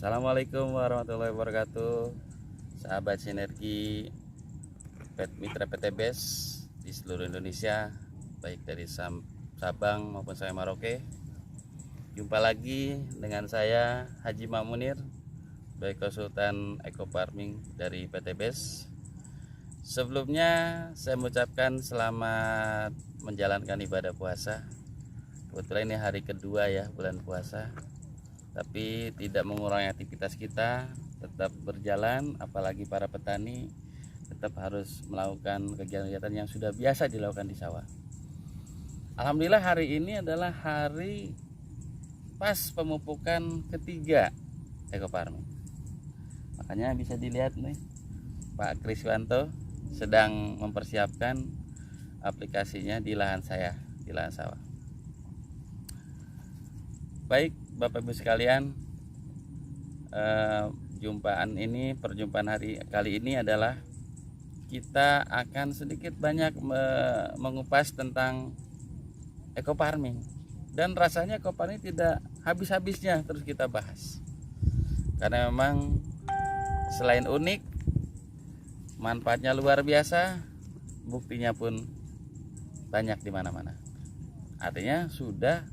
Assalamualaikum warahmatullahi wabarakatuh. Sahabat sinergi mitra PT BES di seluruh Indonesia, baik dari Sabang maupun sampai Merauke. Jumpa lagi dengan saya Haji Mamunir, sebagai konsultan eco farming dari PT BES. Sebelumnya saya mengucapkan selamat menjalankan ibadah puasa. Kebetulan ini hari kedua ya bulan puasa, tapi tidak mengurangi aktivitas kita, tetap berjalan. Apalagi para petani tetap harus melakukan kegiatan-kegiatan yang sudah biasa dilakukan di sawah. Alhamdulillah hari ini adalah hari pas pemupukan ketiga eco farming. Makanya bisa dilihat nih, Pak Kriswanto sedang mempersiapkan aplikasinya di lahan saya, di lahan sawah. Baik Bapak Ibu sekalian, perjumpaan hari kali ini adalah kita akan sedikit banyak mengupas tentang eco farming, dan rasanya eco farming tidak habis-habisnya terus kita bahas, karena memang selain unik, manfaatnya luar biasa, buktinya pun banyak di mana-mana. Artinya sudah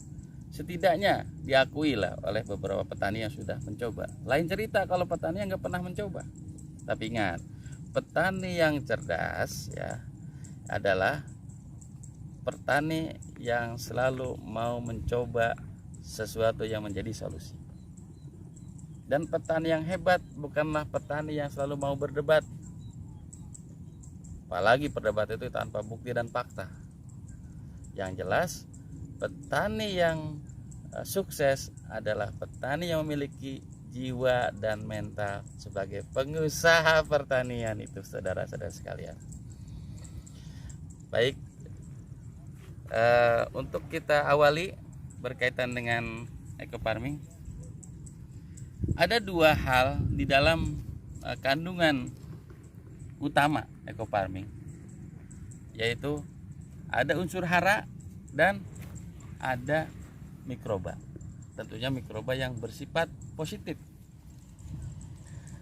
setidaknya diakui lah oleh beberapa petani yang sudah mencoba. Lain cerita kalau petani yang nggak pernah mencoba. Tapi ingat, petani yang cerdas ya adalah petani yang selalu mau mencoba sesuatu yang menjadi solusi. Dan petani yang hebat bukanlah petani yang selalu mau berdebat. Apalagi berdebat itu tanpa bukti dan fakta. Yang jelas, petani yang sukses adalah petani yang memiliki jiwa dan mental sebagai pengusaha pertanian, itu saudara-saudara sekalian. Baik, untuk kita awali berkaitan dengan eco farming, ada dua hal di dalam kandungan utama eco farming, yaitu ada unsur hara dan ada mikroba. Tentunya mikroba yang bersifat positif.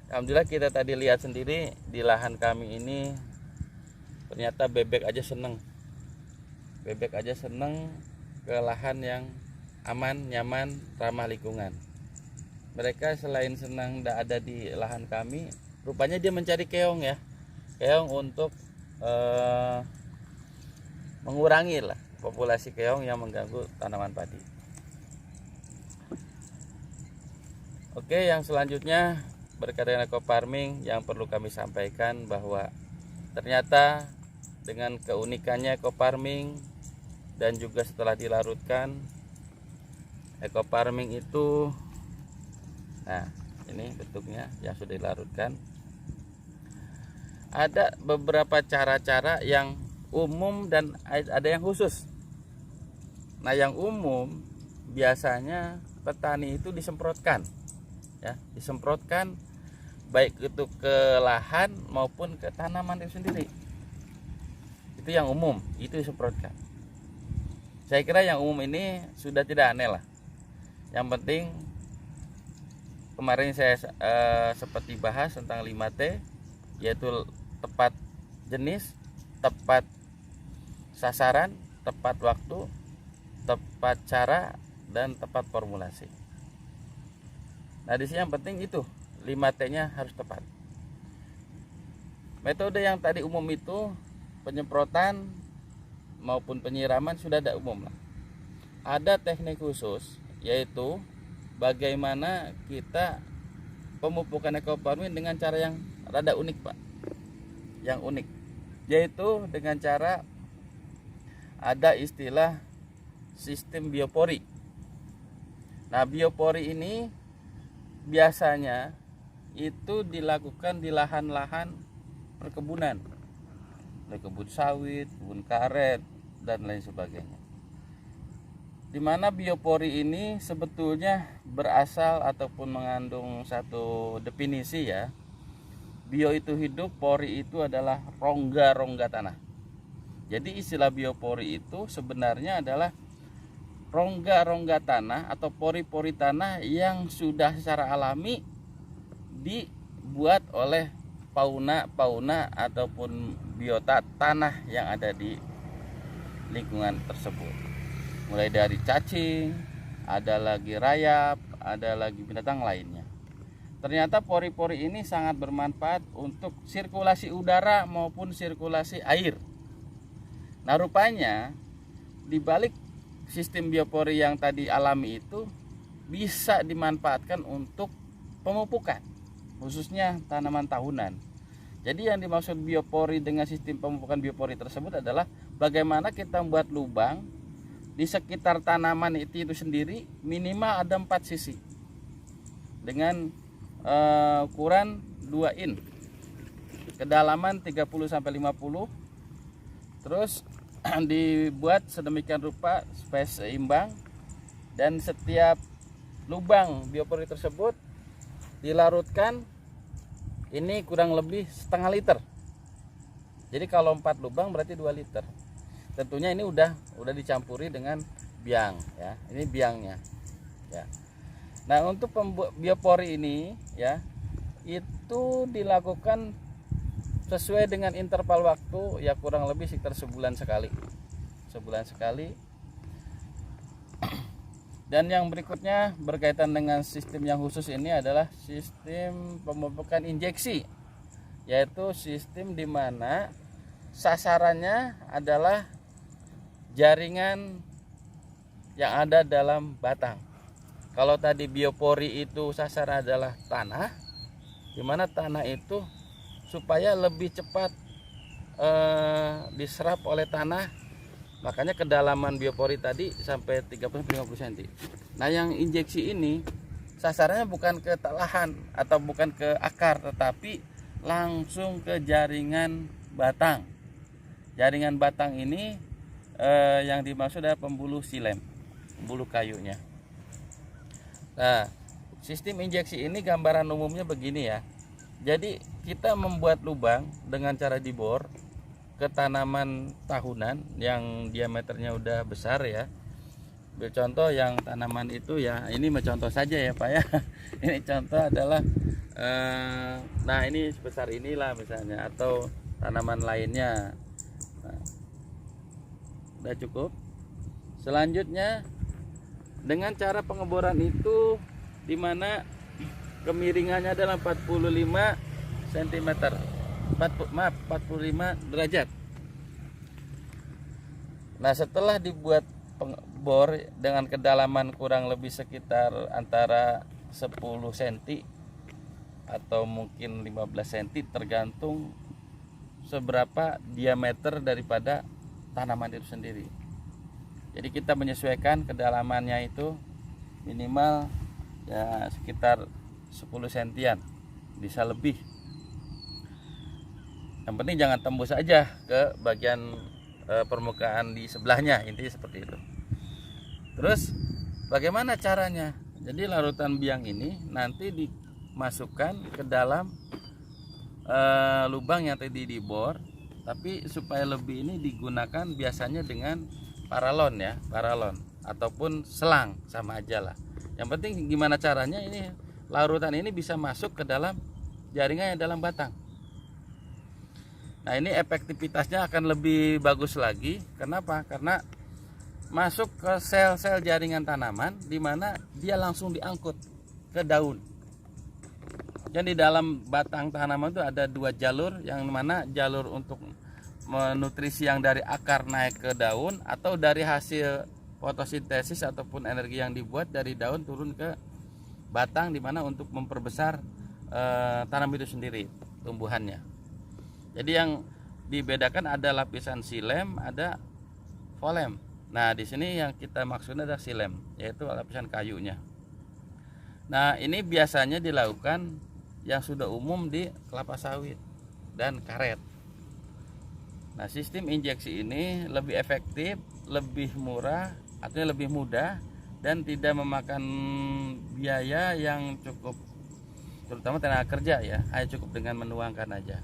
Alhamdulillah kita tadi lihat sendiri di lahan kami ini, ternyata bebek aja seneng. Bebek aja seneng ke lahan yang aman, nyaman, ramah lingkungan. Mereka selain senang ada di lahan kami, rupanya dia mencari keong ya. Keong untuk mengurangi lah populasi keong yang mengganggu tanaman padi. Oke, yang selanjutnya berkaitan dengan eco farming yang perlu kami sampaikan bahwa ternyata dengan keunikannya eco farming dan juga setelah dilarutkan, eco farming itu, nah ini bentuknya yang sudah dilarutkan. Ada beberapa cara-cara yang umum dan ada yang khusus. Nah, yang umum biasanya petani itu disemprotkan ya, disemprotkan baik itu ke lahan maupun ke tanaman itu sendiri. Itu yang umum, itu disemprotkan. Saya kira yang umum ini sudah tidak aneh lah. Yang penting kemarin saya seperti bahas tentang 5T, yaitu tepat jenis, tepat sasaran, tepat waktu, tepat cara, dan tepat formulasi. Nah, di sini yang penting itu 5T-nya harus tepat. Metode yang tadi umum itu penyemprotan maupun penyiraman sudah ada umum lah. Ada teknik khusus, yaitu bagaimana kita pemupukan eco farming dengan cara yang rada unik, Pak. Yang unik, yaitu dengan cara ada istilah sistem biopori. Nah, biopori ini biasanya itu dilakukan di lahan-lahan perkebunan, kebun sawit, kebun karet, dan lain sebagainya. Di mana biopori ini sebetulnya berasal ataupun mengandung satu definisi ya. Bio itu hidup, pori itu adalah rongga-rongga tanah. Jadi istilah biopori itu sebenarnya adalah rongga-rongga tanah atau pori-pori tanah yang sudah secara alami dibuat oleh fauna ataupun biota tanah yang ada di lingkungan tersebut. Mulai dari cacing, ada lagi rayap, ada lagi binatang lainnya. Ternyata pori-pori ini sangat bermanfaat untuk sirkulasi udara maupun sirkulasi air. Nah, rupanya di balik sistem biopori yang tadi alami itu bisa dimanfaatkan untuk pemupukan, khususnya tanaman tahunan. Jadi yang dimaksud biopori dengan sistem pemupukan biopori tersebut adalah bagaimana kita membuat lubang di sekitar tanaman itu sendiri minimal ada 4 sisi dengan ukuran 2 in, kedalaman 30-50, terus dibuat sedemikian rupa supaya seimbang, dan setiap lubang biopori tersebut dilarutkan ini kurang lebih setengah liter. Jadi kalau 4 lubang berarti 2 liter. Tentunya ini udah dicampuri dengan biang ya. Ini biangnya. Ya. Nah, untuk pembuat biopori ini ya, itu dilakukan sesuai dengan interval waktu ya kurang lebih sekitar sebulan sekali. Dan yang berikutnya berkaitan dengan sistem yang khusus ini adalah sistem pemupukan injeksi, yaitu sistem di mana sasarannya adalah jaringan yang ada dalam batang. Kalau tadi biopori itu sasaran adalah tanah, di mana tanah itu supaya lebih cepat diserap oleh tanah, makanya kedalaman biopori tadi sampai 30-50 cm. Nah, yang injeksi ini sasarannya bukan ke lahan atau bukan ke akar, tetapi langsung ke jaringan batang. Jaringan batang ini yang dimaksud adalah pembuluh silem, pembuluh kayunya. Nah, sistem injeksi ini gambaran umumnya begini ya. Jadi kita membuat lubang dengan cara dibor ke tanaman tahunan yang diameternya udah besar ya. Contoh yang tanaman itu ya, ini contoh saja ya Pak ya. Ini contoh adalah nah ini sebesar inilah misalnya, atau tanaman lainnya. Nah, udah cukup. Selanjutnya dengan cara pengeboran itu dimana kemiringannya adalah 45 cm, 45 derajat. Nah, setelah dibuat bor dengan kedalaman kurang lebih sekitar antara 10 cm atau mungkin 15 cm tergantung seberapa diameter daripada tanaman itu sendiri. Jadi kita menyesuaikan kedalamannya itu minimal ya sekitar 10 sentian, bisa lebih. Yang penting jangan tembus aja ke bagian permukaan di sebelahnya, intinya seperti itu. Terus bagaimana caranya? Jadi larutan biang ini nanti dimasukkan ke dalam lubang yang tadi dibor, tapi supaya lebih ini digunakan biasanya dengan paralon ya, paralon ataupun selang, sama aja lah. Yang penting gimana caranya ini larutan ini bisa masuk ke dalam jaringan yang dalam batang. Nah, ini efektivitasnya akan lebih bagus lagi. Kenapa? Karena masuk ke sel-sel jaringan tanaman di mana dia langsung diangkut ke daun. Dan di dalam batang tanaman itu ada 2 jalur, yang mana jalur untuk menutrisi yang dari akar naik ke daun, atau dari hasil fotosintesis ataupun energi yang dibuat dari daun turun ke batang, di mana untuk memperbesar tanam itu sendiri tumbuhannya. Jadi yang dibedakan ada lapisan silem, ada folem. Nah, di sini yang kita maksudnya adalah silem, yaitu lapisan kayunya. Nah, ini biasanya dilakukan yang sudah umum di kelapa sawit dan karet. Nah, sistem injeksi ini lebih efektif, lebih murah, artinya lebih mudah, dan tidak memakan biaya yang cukup, terutama tenaga kerja ya, hanya cukup dengan menuangkan aja.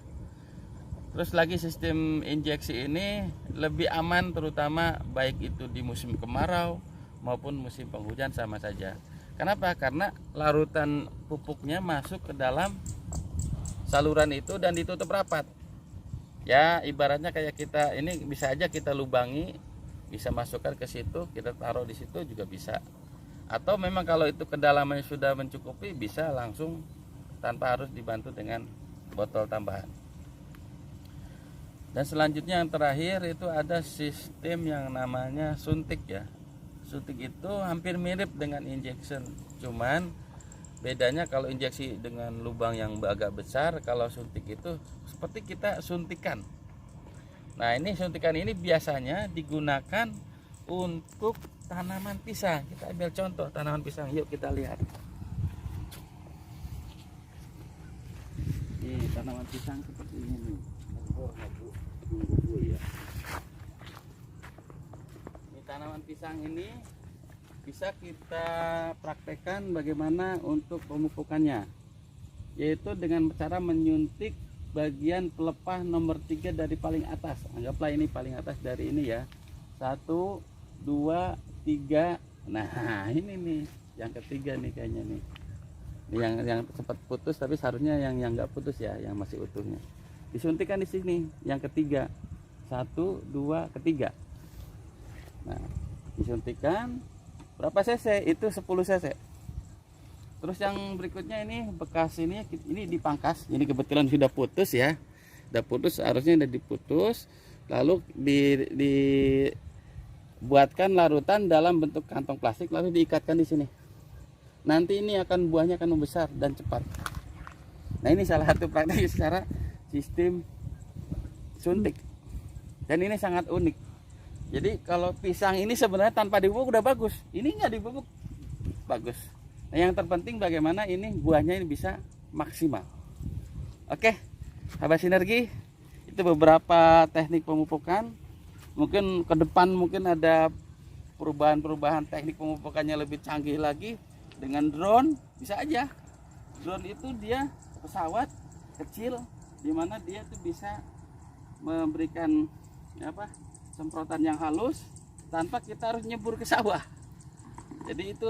Terus lagi sistem injeksi ini lebih aman, terutama baik itu di musim kemarau maupun musim penghujan sama saja. Kenapa? Karena larutan pupuknya masuk ke dalam saluran itu dan ditutup rapat. Ya ibaratnya kayak kita ini bisa aja kita lubangi, bisa masukkan ke situ, kita taruh di situ juga bisa. Atau memang kalau itu kedalamannya sudah mencukupi, bisa langsung tanpa harus dibantu dengan botol tambahan. Dan selanjutnya yang terakhir itu ada sistem yang namanya suntik ya. Suntik itu hampir mirip dengan injection, cuman bedanya kalau injeksi dengan lubang yang agak besar, kalau suntik itu seperti kita suntikan. Nah ini suntikan ini biasanya digunakan untuk tanaman pisang. Kita ambil contoh tanaman pisang, yuk kita lihat. Ini tanaman pisang seperti ini nih. Ini tanaman pisang ini bisa kita praktekkan bagaimana untuk pemupukannya, yaitu dengan cara menyuntik bagian pelepah nomor 3 dari paling atas. Anggaplah ini paling atas dari ini ya, 1, 2, 3. Nah ini nih yang ketiga nih kayaknya nih, yang sempat putus, tapi seharusnya yang nggak putus ya, yang masih utuhnya disuntikkan di sini yang ketiga, 1, 2, ketiga. Nah disuntikkan berapa cc? Itu 10 cc. Terus yang berikutnya ini bekas ini dipangkas. Ini kebetulan sudah putus ya. Sudah putus, harusnya sudah diputus. Lalu dibuatkan larutan dalam bentuk kantong plastik, lalu diikatkan di sini. Nanti ini buahnya akan membesar dan cepat. Nah, ini salah satu praktek secara sistem suntik. Dan ini sangat unik. Jadi kalau pisang ini sebenarnya tanpa dibubuk udah bagus. Ini nggak dibubuk bagus. Nah, yang terpenting bagaimana ini buahnya ini bisa maksimal. Oke, sahabat sinergi, itu beberapa teknik pemupukan. Mungkin ke depan mungkin ada perubahan teknik pemupukannya lebih canggih lagi dengan drone. Bisa aja. Drone itu dia pesawat kecil di mana dia tuh bisa memberikan semprotan yang halus tanpa kita harus nyebur ke sawah. Jadi itu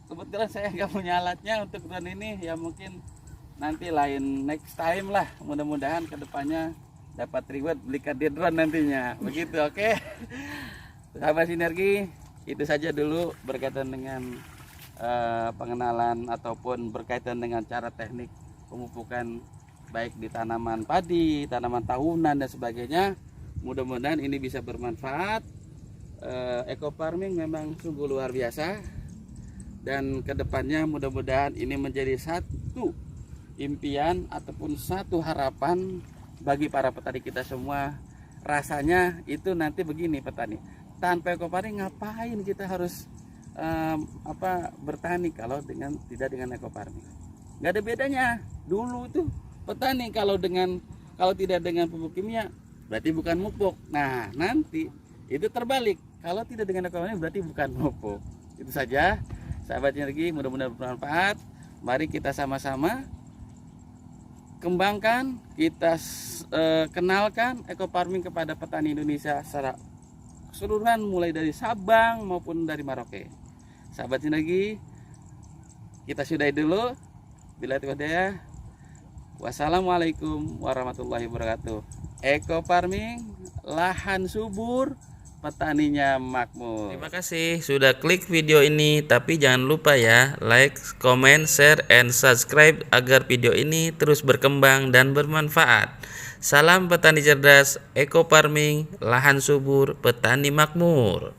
kebetulan saya nggak punya alatnya untuk drone ini, ya mungkin nanti next time lah, mudah-mudahan kedepannya dapat reward beli kadir drone nantinya, begitu. Oke. Sahabat sinergi, itu saja dulu berkaitan dengan pengenalan ataupun berkaitan dengan cara teknik pemupukan baik di tanaman padi, tanaman tahunan dan sebagainya. Mudah-mudahan ini bisa bermanfaat. Eco farming memang sungguh luar biasa, dan kedepannya mudah-mudahan ini menjadi satu impian ataupun satu harapan bagi para petani kita semua. Rasanya itu nanti begini, petani tanpa eco farming ngapain kita harus bertani kalau tidak dengan eco farming? Nggak ada bedanya. Dulu itu petani kalau tidak dengan pupuk kimia berarti bukan mupuk. Nah nanti itu terbalik, kalau tidak dengan eco farming berarti bukan mupuk. Itu saja sahabat sinergi, mudah-mudahan bermanfaat. Mari kita sama-sama kembangkan, kita kenalkan eco farming kepada petani Indonesia secara keseluruhan, mulai dari Sabang maupun dari Merauke. Sahabat sinergi, kita sudahi dulu. Bila hidayah. Wassalamualaikum warahmatullahi wabarakatuh. Eco farming, lahan subur, petaninya makmur. Terima kasih sudah klik video ini, tapi jangan lupa ya like, comment, share, and subscribe agar video ini terus berkembang dan bermanfaat. Salam petani cerdas, eco farming, lahan subur, petani makmur.